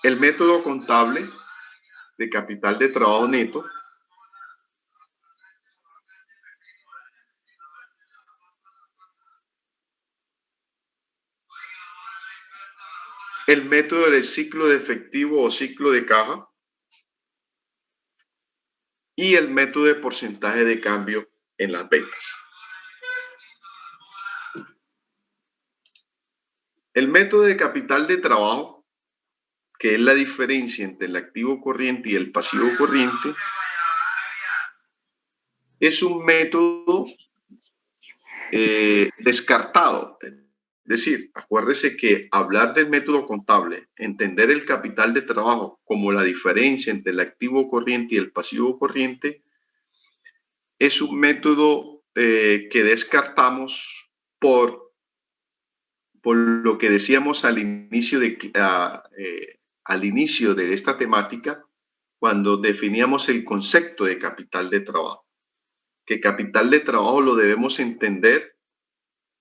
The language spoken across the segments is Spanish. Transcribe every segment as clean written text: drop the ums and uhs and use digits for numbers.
el método contable de capital de trabajo neto, el método del ciclo de efectivo o ciclo de caja y el método de porcentaje de cambio en las ventas. El método de capital de trabajo, que es la diferencia entre el activo corriente y el pasivo corriente, es un método descartado. Es decir, acuérdese que hablar del método contable, entender el capital de trabajo como la diferencia entre el activo corriente y el pasivo corriente, es un método que descartamos por lo que decíamos al inicio de esta temática, cuando definíamos el concepto de capital de trabajo. Que capital de trabajo lo debemos entender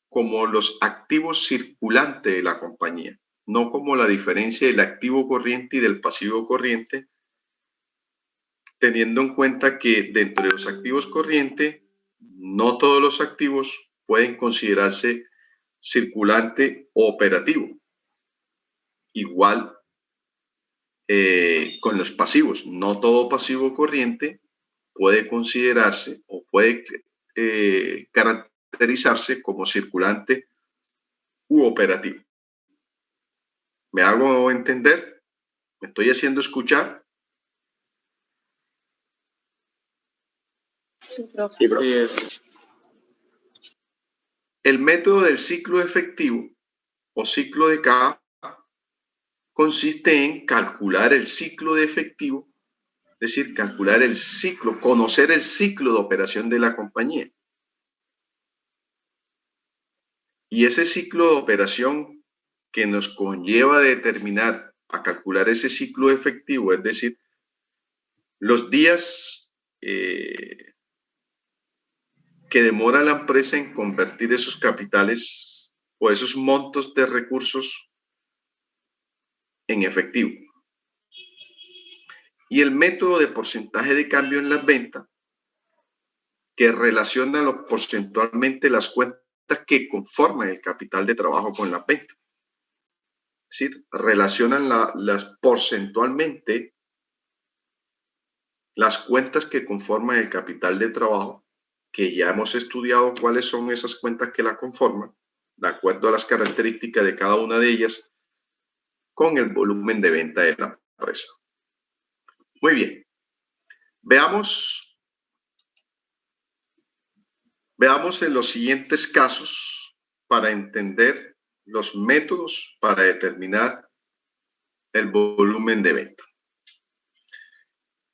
como los activos circulantes de la compañía, no como la diferencia del activo corriente y del pasivo corriente, teniendo en cuenta que dentro de los activos corrientes, no todos los activos pueden considerarse circulante o operativo. Igual con los pasivos, no todo pasivo corriente puede considerarse o puede caracterizarse como circulante u operativo. ¿Me hago entender? ¿Me estoy haciendo escuchar? Sí, profe. El método del ciclo efectivo o ciclo de caja consiste en calcular el ciclo de efectivo, es decir, calcular el ciclo, conocer el ciclo de operación de la compañía. Y ese ciclo de operación que nos conlleva a determinar, a calcular ese ciclo efectivo, es decir, los días que demora la empresa en convertir esos capitales o esos montos de recursos en efectivo. Y el método de porcentaje de cambio en las ventas, que relaciona porcentualmente las cuentas que conforman el capital de trabajo con las ventas. Es decir, relacionan porcentualmente las cuentas que conforman el capital de trabajo, que ya hemos estudiado cuáles son esas cuentas que la conforman, de acuerdo a las características de cada una de ellas, con el volumen de venta de la empresa. Muy bien. Veamos en los siguientes casos para entender los métodos para determinar el volumen de venta.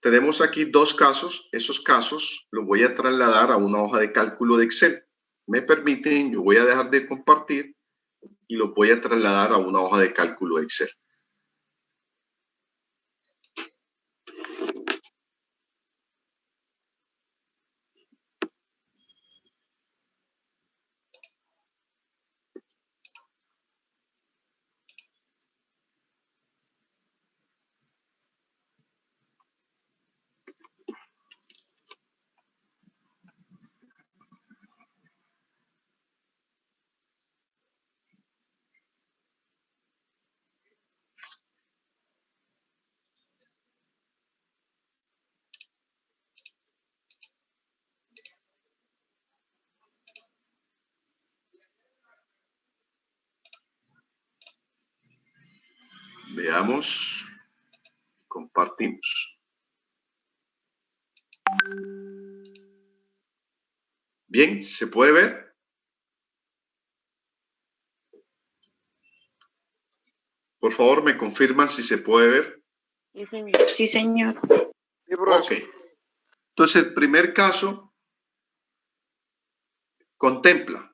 Tenemos aquí dos casos. Esos casos los voy a trasladar a una hoja de cálculo de Excel. Me permiten, yo voy a dejar de compartir y los voy a trasladar a una hoja de cálculo de Excel. Veamos, compartimos. Bien, ¿se puede ver? Por favor, me confirman si se puede ver. Sí, señor. Ok. Entonces, el primer caso contempla.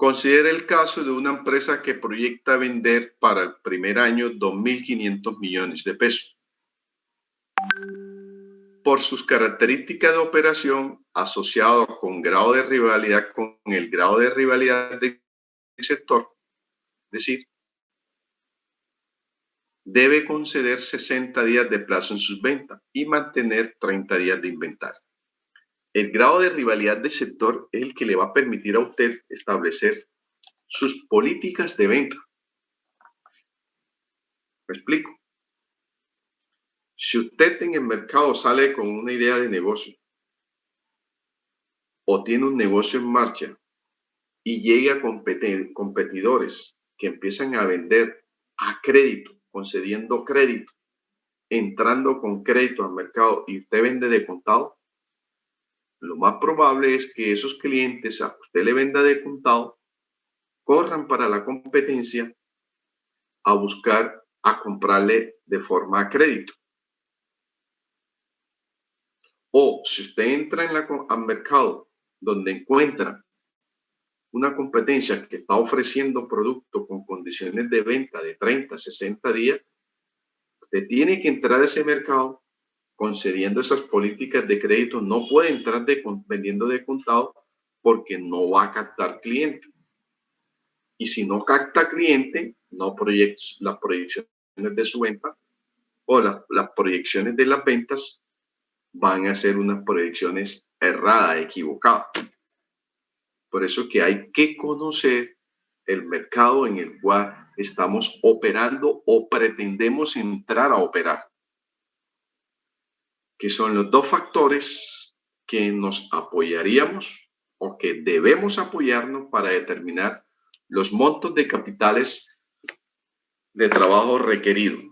Considera el caso de una empresa que proyecta vender para el primer año 2.500 millones de pesos. Por sus características de operación asociado con grado de rivalidad con el grado de rivalidad del sector, es decir, debe conceder 60 días de plazo en sus ventas y mantener 30 días de inventario. El grado de rivalidad del sector es el que le va a permitir a usted establecer sus políticas de venta. ¿Me explico? Si usted en el mercado sale con una idea de negocio o tiene un negocio en marcha y llega a competidores que empiezan a vender a crédito, concediendo crédito, entrando con crédito al mercado y usted vende de contado, lo más probable es que esos clientes a usted le venda de contado, corran para la competencia a buscar a comprarle de forma a crédito. O si usted entra al mercado donde encuentra una competencia que está ofreciendo producto con condiciones de venta de 30, 60 días, usted tiene que entrar a ese mercado concediendo esas políticas de crédito. No puede entrar vendiendo de contado porque no va a captar cliente. Y si no capta cliente, no las proyecciones de su venta o las proyecciones de las ventas van a ser unas proyecciones erradas, equivocadas. Por eso que hay que conocer el mercado en el cual estamos operando o pretendemos entrar a operar, que son los dos factores que nos apoyaríamos o que debemos apoyarnos para determinar los montos de capitales de trabajo requeridos.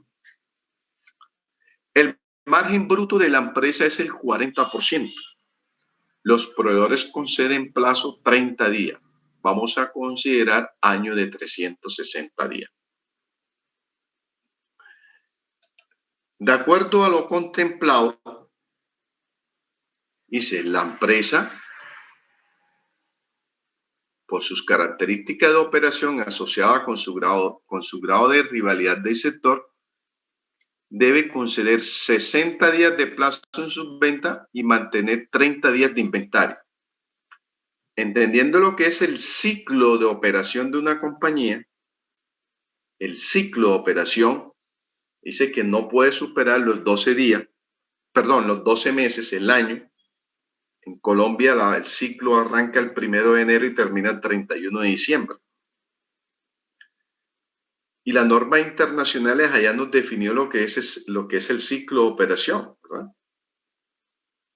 El margen bruto de la empresa es el 40%. Los proveedores conceden plazo 30 días. Vamos a considerar año de 360 días. De acuerdo a lo contemplado, dice la empresa, por sus características de operación asociada con su grado de rivalidad del sector, debe conceder 60 días de plazo en sus ventas y mantener 30 días de inventario. Entendiendo lo que es el ciclo de operación de una compañía, el ciclo de operación dice que no puede superar los 12 meses, el año. En Colombia el ciclo arranca el 1 de enero y termina el 31 de diciembre. Y las normas internacionales allá nos definió lo que es el ciclo de operación, ¿verdad?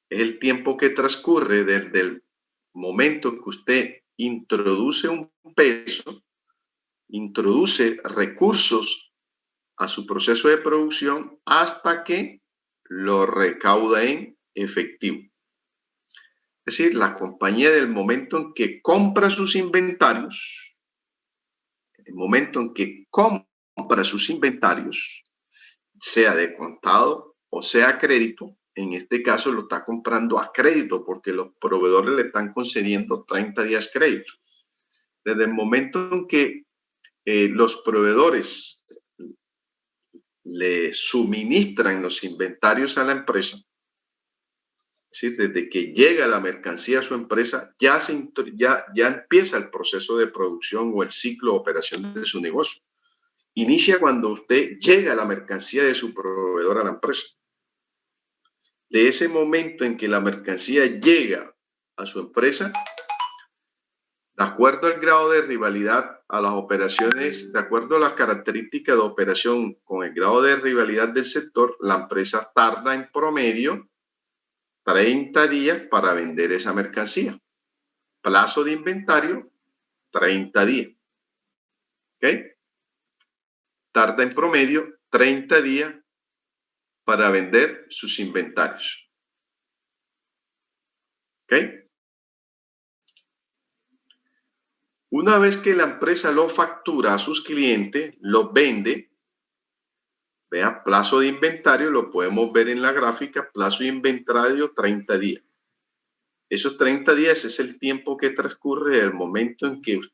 Es el tiempo que transcurre desde el momento que usted introduce un peso, introduce recursos a su proceso de producción hasta que lo recauda en efectivo. Es decir, la compañía del momento en que compra sus inventarios, el momento en que compra sus inventarios, sea de contado o sea a crédito, en este caso lo está comprando a crédito porque los proveedores le están concediendo 30 días crédito. Desde el momento en que los proveedores le suministran los inventarios a la empresa, es decir, desde que llega la mercancía a su empresa, ya empieza el proceso de producción o el ciclo de operación de su negocio. Inicia cuando usted llega a la mercancía de su proveedor a la empresa. De ese momento en que la mercancía llega a su empresa, de acuerdo al grado de rivalidad a las operaciones, de acuerdo a las características de operación con el grado de rivalidad del sector, la empresa tarda en promedio 30 días para vender esa mercancía. Plazo de inventario, 30 días. ¿Ok? Tarda en promedio 30 días para vender sus inventarios. ¿Ok? Una vez que la empresa lo factura a sus clientes, lo vende, vea, plazo de inventario, lo podemos ver en la gráfica, plazo de inventario 30 días. Esos 30 días es el tiempo que transcurre del momento en que usted